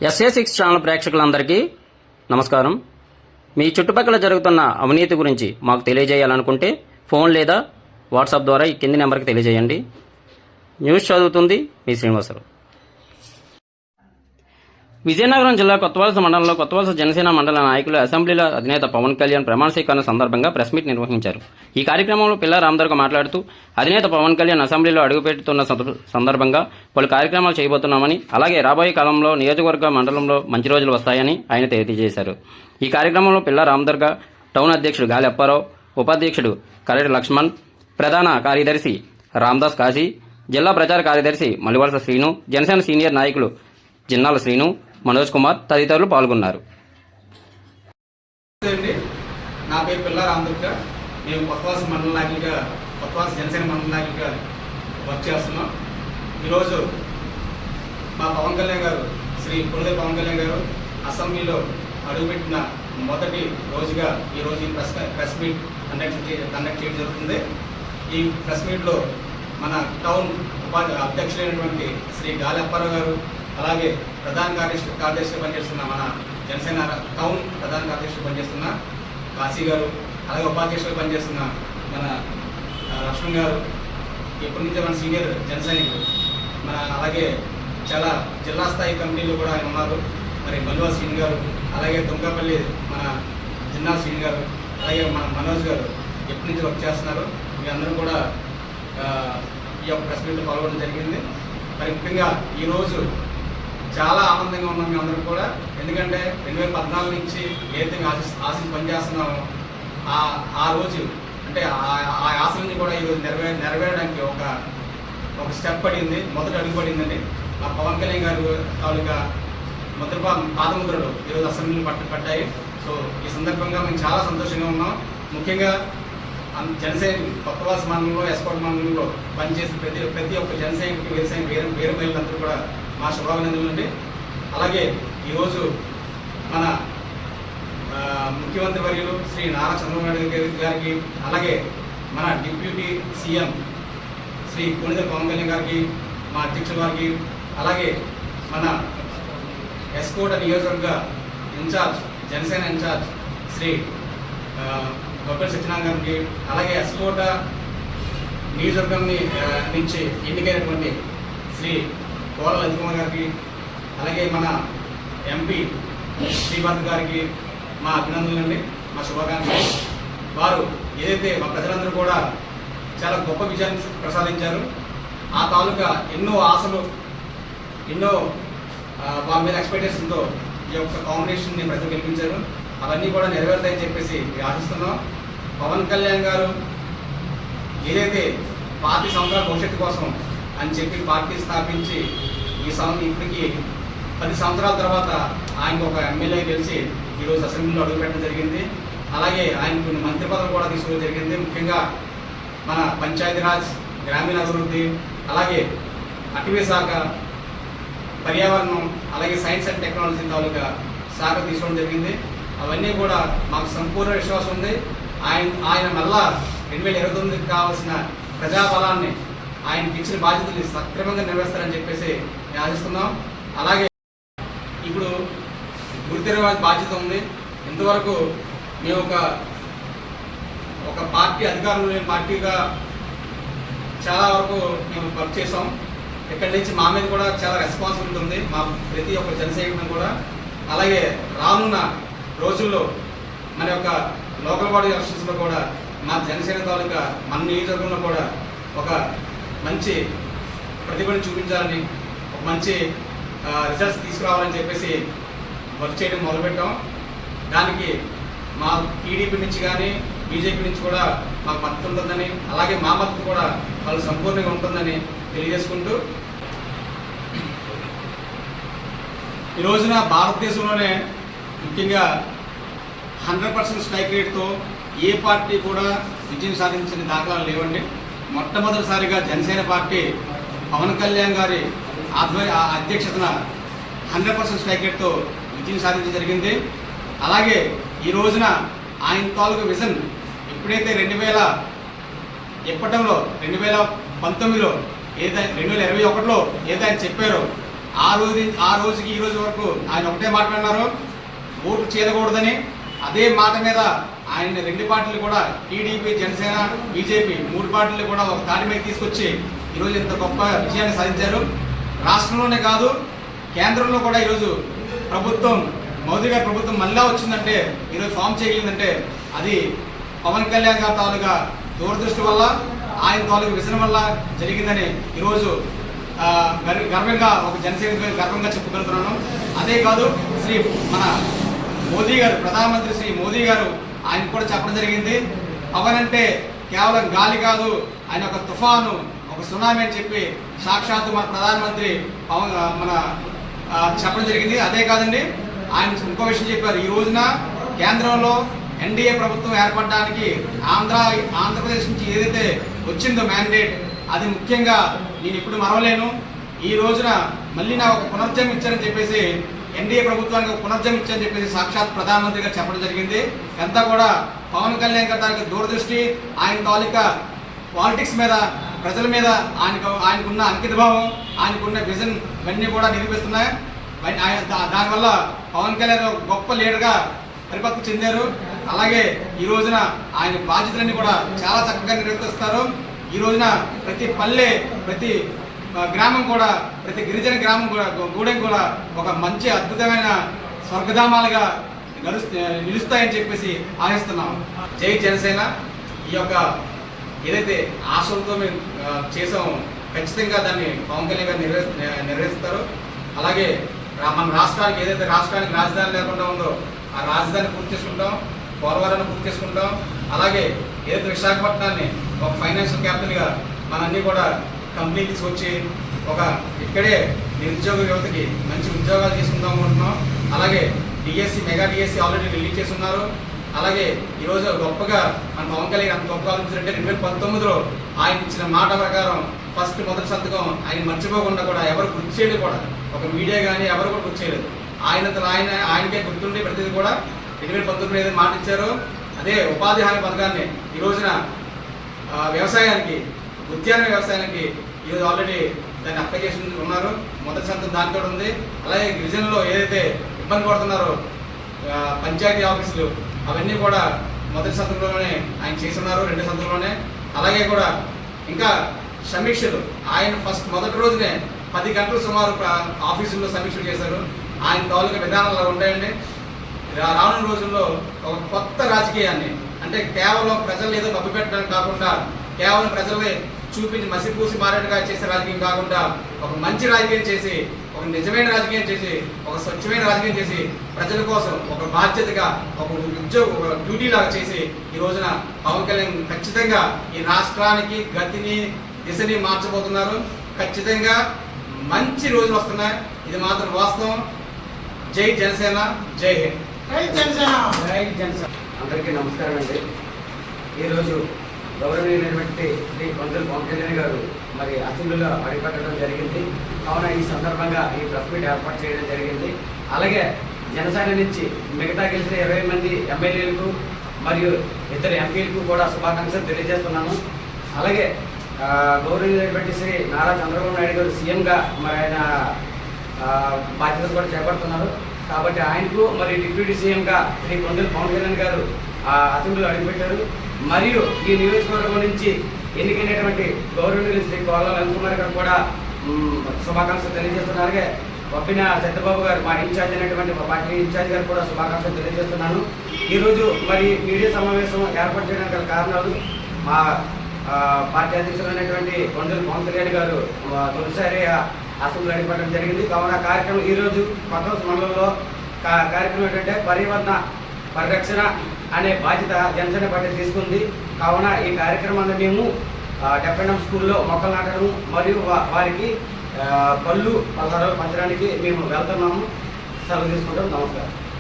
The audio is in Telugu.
SA6 ఛానల్ ప్రేక్షకులందరికీ నమస్కారం. మీ చుట్టుపక్కల జరుగుతున్న అవినీతి గురించి మాకు తెలియజేయాలనుకుంటే ఫోన్ లేదా వాట్సాప్ ద్వారా ఈ కింది నెంబర్కి తెలియజేయండి. న్యూస్ చదువుతుంది మీ శ్రీనివాసరావు. విజయనగరం జిల్లా కొత్తవలస మండలంలో కొత్తవలస జనసేన మండల నాయకులు అసెంబ్లీలో అధినేత పవన్ కళ్యాణ్ ప్రమాణ స్వీకరణ సందర్భంగా ప్రెస్ మీట్ నిర్వహించారు. ఈ కార్యక్రమంలో పిల్ల రామదుర్గ మాట్లాడుతూ అధినేత పవన్ కళ్యాణ్ అసెంబ్లీలో అడుగుపెడుతున్న సందర్భంగా పలు కార్యక్రమాలు చేయబోతున్నామని, అలాగే రాబోయే కాలంలో నియోజకవర్గ మండలంలో మంచి రోజులు వస్తాయని ఆయన తెలియజేశారు. ఈ కార్యక్రమంలో పిల్ల రామదుర్గ, టౌన్ అధ్యక్షుడు గాలి అప్పారావు, ఉపాధ్యక్షుడు కరెటి లక్ష్మణ్, ప్రధాన కార్యదర్శి రామదాస్ కాశీ, జిల్లా ప్రచార కార్యదర్శి మల్లివలస శ్రీను, జనసేన సీనియర్ నాయకులు జిన్నాల శ్రీను, మనోజ్ కుమార్ తదితరులు పాల్గొన్నారు. నా పేరు పిల్ల రామదుర్గ. మేము కొత్తవలస మండల నాయకులుగా, కొత్తవలస జనసేన మండల నాయకులుగా వర్క్ చేస్తున్నాం. ఈరోజు మా పవన్ కళ్యాణ్ గారు, శ్రీ కొణిదెల పవన్ కళ్యాణ్ గారు అసెంబ్లీలో అడుగుపెట్టిన మొదటి రోజుగా ఈరోజు ఈ ప్రెస్ మీట్ కండక్ట్ చేయడం జరుగుతుంది. ఈ ప్రెస్ మీట్లో మన టౌన్ అధ్యక్షులైనటువంటి శ్రీ గాలి అప్పారావు గారు, అలాగే ప్రధాన కార్యదర్శిగా పనిచేస్తున్న మన జనసేన టౌన్ ప్రధాన కార్యదర్శిగా పనిచేస్తున్న కాశీ గారు, అలాగే ఉపాధ్యక్షులుగా పనిచేస్తున్న మన లక్ష్మణ్ గారు, ఇప్పటి నుంచే మన సీనియర్ జనసైనికులు, మన అలాగే చాలా జిల్లా స్థాయి కమిటీలు కూడా ఆయన ఉన్నారు. మరి మల్లివలస శ్రీను గారు, అలాగే తుంగపల్లి మన జిన్నా శ్రీను గారు, అలాగే మన మనోజ్ గారు ఎప్పటి నుంచి వర్క్ చేస్తున్నారు. మీ అందరూ కూడా ఈ యొక్క ప్రెస్ మీట్లో పాల్గొనడం జరిగింది. మరి ముఖ్యంగా ఈరోజు చాలా ఆనందంగా ఉన్నాం మీ అందరూ కూడా. ఎందుకంటే 2014 నుంచి ఏదైతే ఆశించి పనిచేస్తున్నామో ఆ రోజు అంటే ఆ ఆశలని కూడా ఈరోజు నెరవేరడానికి ఒక స్టెప్ పడింది, మొదటి అడుగు పడిందండి. మా పవన్ కళ్యాణ్ గారు తాలూకా పాదముద్రలు ఈరోజు అసెంబ్లీలు పడ్డాయి. సో ఈ సందర్భంగా మేము చాలా సంతోషంగా ఉన్నాం. ముఖ్యంగా జనసేన కొత్తవలస మండలంలో, ఎస్కోట్ మండలంలో పనిచేసిన ప్రతి ఒక్క జనసైనికుడికి, వీర మహిళలందరూ కూడా మా శుభాభినందనలు అండి. అలాగే ఈరోజు మన ముఖ్యమంత్రి వర్యులు శ్రీ నారా చంద్రబాబు నాయుడు గారికి, అలాగే మన డిప్యూటీ సీఎం శ్రీ కొణిదెల పవన్ కళ్యాణ్ గారికి, మా అధ్యక్షుల వారికి, అలాగే మన ఎస్కోట నియోజకవర్గ ఇన్ఛార్జ్, జనసేన ఇన్ఛార్జ్ శ్రీ గొప్పల్ సత్యనారాయణ గారికి, అలాగే ఎస్కోట నియోజకవర్గం నుంచి ఎన్నికైనటువంటి శ్రీ కోల లలితకుమార్ గారికి, అలాగే మన ఎంపీ శ్రీభరత్ గారికి మా అభినందనలు అండి, మా శుభాకాంక్షలు. వారు ఏదైతే మా ప్రజలందరూ కూడా చాలా గొప్ప విజయాన్ని ప్రసాదించారు. ఆ తాలూకా ఎన్నో ఆశలు, ఎన్నో వాళ్ళ మీద ఎక్స్పెక్టేషన్తో ఈ యొక్క కాంబినేషన్ని ప్రజలు గెలిపించారు. అవన్నీ కూడా నెరవేరుతాయని చెప్పేసి ఆశిస్తున్నాం. పవన్ కళ్యాణ్ గారు ఏదైతే 5 సంవత్సరాల భవిష్యత్తు కోసం అని చెప్పి పార్టీ స్థాపించి ఇప్పటికి 10 సంవత్సరాల తర్వాత ఆయనకు ఒక ఎమ్మెల్యే గెలిచి ఈరోజు అసెంబ్లీలో అడుగుపెట్టడం జరిగింది. అలాగే ఆయన కొన్ని మంత్రి పదవులు కూడా తీసుకోవడం జరిగింది. ముఖ్యంగా మన పంచాయతీరాజ్, గ్రామీణాభివృద్ధి, అలాగే అటవీ శాఖ, పర్యావరణం, అలాగే సైన్స్ అండ్ టెక్నాలజీ తాలూకా శాఖ తీసుకోవడం జరిగింది. అవన్నీ కూడా మాకు సంపూర్ణ విశ్వాసం ఉంది. ఆయన మళ్ళా 2029కి కావాల్సిన ప్రజాబలాన్ని, ఆయనకి ఇచ్చిన బాధ్యతలు సక్రమంగా నెరవేరుస్తారని చెప్పేసి మేము ఆశిస్తున్నాం. అలాగే ఇప్పుడు గురుతెరవాది బాధ్యత ఉంది. ఇంతవరకు మేము ఒక పార్టీ అధికారంలో లేని పార్టీగా చాలా వరకు మేము వర్క్ చేసాం. ఇక్కడి నుంచి మా మీద కూడా చాలా రెస్పాన్సిబిలిటీ ఉంది, మా ప్రతి ఒక్క జనసైనికులను కూడా. అలాగే రానున్న రోజుల్లో మన యొక్క లోకల్ బాడీ ఎలక్షన్స్లో కూడా మా జనసేన తాలూకా మన నియోజకవర్గంలో కూడా ఒక మంచి ప్రతిభను చూపించాలని, ఒక మంచి రిజల్ట్స్ తీసుకురావాలని చెప్పేసి వర్క్ చేయడం మొదలుపెట్టాం. దానికి మా టీడీపీ నుంచి కానీ బీజేపీ నుంచి కూడా మాకు మద్దతు ఉంటుందని, అలాగే మా మద్దతు కూడా వాళ్ళు సంపూర్ణంగా ఉంటుందని తెలియజేసుకుంటూ, ఈ రోజున భారతదేశంలోనే ముఖ్యంగా 100% స్ట్రైక్ రేట్తో ఏ పార్టీ కూడా విజయం సాధించిన దాఖలాలు లేవండి. మొట్టమొదటిసారిగా జనసేన పార్టీ పవన్ కళ్యాణ్ గారి అధ్యక్షతన 100% స్ట్రైక్ రేట్తో విజయం సాధించడం జరిగింది. అలాగే ఈ రోజున ఆయన తాలూకు విజన్ ఎప్పుడైతే 2019లో 2021లో ఏదైతే 2021లో ఏదైతే ఆయన చెప్పారో ఆ రోజుకి ఈ రోజు వరకు ఆయన ఒకటే మాట్లాడినారు, ఓటు చేయకూడదని. అదే మాట మీద ఆయన రెండు పార్టీలు కూడా టీడీపీ, జనసేన, బీజేపీ 3 పార్టీలు కూడా ఒక తాటి మీద తీసుకొచ్చి ఈరోజు ఇంత గొప్ప విజయాన్ని సాధించారు. రాష్ట్రంలోనే కాదు, కేంద్రంలో కూడా ఈరోజు ప్రభుత్వం, మోదీ గారి ప్రభుత్వం మళ్ళా వచ్చిందంటే, ఈరోజు ఫామ్ చేయగలిగిందంటే అది పవన్ కళ్యాణ్ గారి తాలూకా దూరదృష్టి వల్ల, ఆయన తాలూకా విజన్ వల్ల జరిగిందని ఈరోజు గర్వంగా ఒక జనసేన గర్వంగా చెప్పుకుంటున్నాను. అదే కాదు, మన మోదీ గారు, ప్రధానమంత్రి శ్రీ మోదీ గారు ఆయన కూడా చెప్పడం జరిగింది, పవన్ అంటే కేవలం గాలి కాదు, ఆయన ఒక తుఫాను, ఒక సునామీ అని చెప్పి సాక్షాత్తు మన ప్రధానమంత్రి పవన్ చెప్పడం జరిగింది. అదే కాదండి, ఆయన ఇంకో విషయం చెప్పారు. ఈ రోజున కేంద్రంలో ఎన్డీఏ ప్రభుత్వం ఏర్పడడానికి ఆంధ్రప్రదేశ్ నుంచి ఏదైతే వచ్చిందో మ్యాండేట్, అది ముఖ్యంగా నేను ఇప్పుడు మరవలేను. ఈ రోజున మళ్ళీ నా ఒక పునర్జన్మ ఇచ్చారని చెప్పేసి, ఎన్డీఏ ప్రభుత్వానికి ఒక పునర్జన్మ ఇచ్చారని చెప్పేసి సాక్షాత్ ప్రధానమంత్రి గారు చెప్పడం జరిగింది. అంతా కూడా పవన్ కళ్యాణ్ గారి తాలూకా దూరదృష్టి, ఆయన తాలూకా పాలిటిక్స్ మీద, ప్రజల మీద ఆయనకున్న అంకితభావం, ఆయనకున్న విజన్ ఇవన్నీ కూడా నిరూపిస్తున్నాయి. దానివల్ల పవన్ కళ్యాణ్ గొప్ప లీడర్గా పరిపక్వం చెందారు. అలాగే ఈ రోజున ఆయన బాధ్యతలన్నీ కూడా చాలా చక్కగా నిర్వర్తిస్తారు. ఈ రోజున ప్రతి పల్లె, ప్రతి గ్రామం కూడా, ప్రతి గిరిజన గ్రామం కూడా, గూడెం కూడా ఒక మంచి అద్భుతమైన స్వర్గధామాలుగా నిలుస్తాయని చెప్పేసి ఆశిస్తున్నాం. జై జనసేన. ఈ యొక్క ఏదైతే ఆశలతో మేము చేసామో ఖచ్చితంగా దాన్ని పవన్ కళ్యాణ్ గారు నెరవేరుస్తారు. అలాగే మన రాష్ట్రానికి ఏదైతే రాష్ట్రానికి రాజధాని లేకుండా ఉందో ఆ రాజధాని పూర్తి చేసుకుంటాం, పోలవరాన్ని పూర్తి చేసుకుంటాం. అలాగే ఏదైతే విశాఖపట్నాన్ని ఒక ఫైనాన్షియల్ క్యాపిటల్గా మనందరినీ కూడా కంపెనీ తీసుకొచ్చి ఒక ఇక్కడే నిరుద్యోగ యువతకి మంచి ఉద్యోగాలు తీసుకుందాం అనుకుంటున్నాం. అలాగే మెగా డిఎస్సి ఆల్రెడీ రిలీజ్ చేసి ఉన్నారు. అలాగే ఈరోజు గొప్పగా మన పవన్ కళ్యాణ్ అంత గొప్ప ఆలోచించారంటే 2019లో ఆయన ఇచ్చిన మాట ప్రకారం మొదటి సంతకం ఆయన మర్చిపోకుండా కూడా ఎవరు గుర్తు చేయలేదు, కూడా ఒక మీడియా కానీ ఎవరు కూడా గుర్తు చేయలేదు. ఆయనకే గుర్తుండే ప్రతిదీ కూడా 2019లో ఏదైతే మాట ఇచ్చారో అదే ఉపాధి హామీ పథకాన్ని ఈ రోజున వ్యవసాయానికి, ఉద్యాన వ్యవసాయానికి ఈరోజు ఆల్రెడీ దాన్ని అప్లై చేసి ఉన్నారు. మొదటి సంతకం దానితో ఉంది. అలాగే గిరిజనులో ఏదైతే ఇబ్బంది పడుతున్నారో పంచాయతీ ఆఫీసులు, అవన్నీ కూడా మొదటి సంతకంలోనే ఆయన చేస్తున్నారు, 2 సంతకంలోనే. అలాగే కూడా ఇంకా సమీక్షలు, ఆయన మొదటి రోజునే 10 గంటలు సుమారు ఆఫీసుల్లో సమీక్షలు చేశారు. ఆయన తాలూకా విధానాలు ఉంటాయండి. రానున్న రోజుల్లో ఒక కొత్త రాజకీయాన్ని, అంటే కేవలం ప్రజలు ఏదో మభ్య పెట్టడానికి కాకుండా, కేవలం ప్రజల్ని చూపించి మసిపూసి మారేట్టుగా చేసే రాజకీయం కాకుండా ఒక మంచి రాజకీయం చేసి, ఒక నిజమైన రాజకీయం చేసి, ఒక స్వచ్ఛమైన రాజకీయం చేసి, ప్రజల కోసం ఒక బాధ్యతగా, ఒక డ్యూటీ లాగా చేసి ఈ రోజున పవన్ కళ్యాణ్ ఖచ్చితంగా ఈ రాష్ట్రానికి గతిని, దిశని మార్చబోతున్నారు. ఖచ్చితంగా మంచి రోజులు వస్తున్నాయి, ఇది మాత్రం వాస్తవం. జై జనసేన, జై హింద్. జై జనసేన. జై జనసేన. అందరికీ నమస్కారం అండి. ఈరోజు గౌరవనీయులైనటువంటి శ్రీ కొండల పవన్ కళ్యాణ్ గారు మరి అసెంబ్లీలో అడిగిపెట్టడం జరిగింది. కావున ఈ సందర్భంగా ఈ ప్రెస్ మీట్ ఏర్పాటు చేయడం జరిగింది. అలాగే జనసేన నుంచి మిగతా గెలిచిన 20 మంది ఎమ్మెల్యేలకు మరియు 2 ఎంపీలకు కూడా శుభాకాంక్షలు తెలియజేస్తున్నాను. అలాగే గౌరవనీయులైనటువంటి శ్రీ నారా చంద్రబాబు నాయుడు గారు సీఎంగా మరి ఆయన బాధ్యతలు కూడా చేపడుతున్నారు. కాబట్టి ఆయనకు మరి డిప్యూటీ సీఎంగా శ్రీ కొండల పవన్ కళ్యాణ్ గారు అసెంబ్లీలో అడుగుపెట్టారు. మరియు ఈ నియోజకవర్గం నుంచి ఎన్నికైనటువంటి గౌరవనీయులు శ్రీ కోళ్ళ వెంకటకుమార్ గారు కూడా శుభాకాంక్షలు తెలియజేస్తున్నారు. అలాగే వప్పిన సత్యబాబు గారు మా ఇన్ఛార్జ్ అయినటువంటి మా పార్టీ ఇన్ఛార్జ్ గారు కూడా శుభాకాంక్షలు తెలియజేస్తున్నాను. ఈరోజు మరి మీడియా సమావేశం ఏర్పాటు చేయడానికి గల కారణాలు, మా పార్టీ అధ్యక్షులైనటువంటి కొండల పవన్ కళ్యాణ్ గారు తొలిసారి అసెంబ్లీ అడిగిపడడం జరిగింది. కావున కార్యక్రమం ఈరోజు కొత్త మండలంలో కార్యక్రమం ఏంటంటే పర్యావరణ పరిరక్షణ అనే బాధ్యత జనసేన పార్టీ తీసుకుంది. కావున ఈ కార్యక్రమాన్ని మేము డెఫెండం స్కూల్లో మొక్కలు నాటడం మరియు వారికి పళ్ళు పలహారాలు పంచడానికి మేము వెళ్తున్నాము. సెలవు తీసుకుంటాం. నమస్కారం.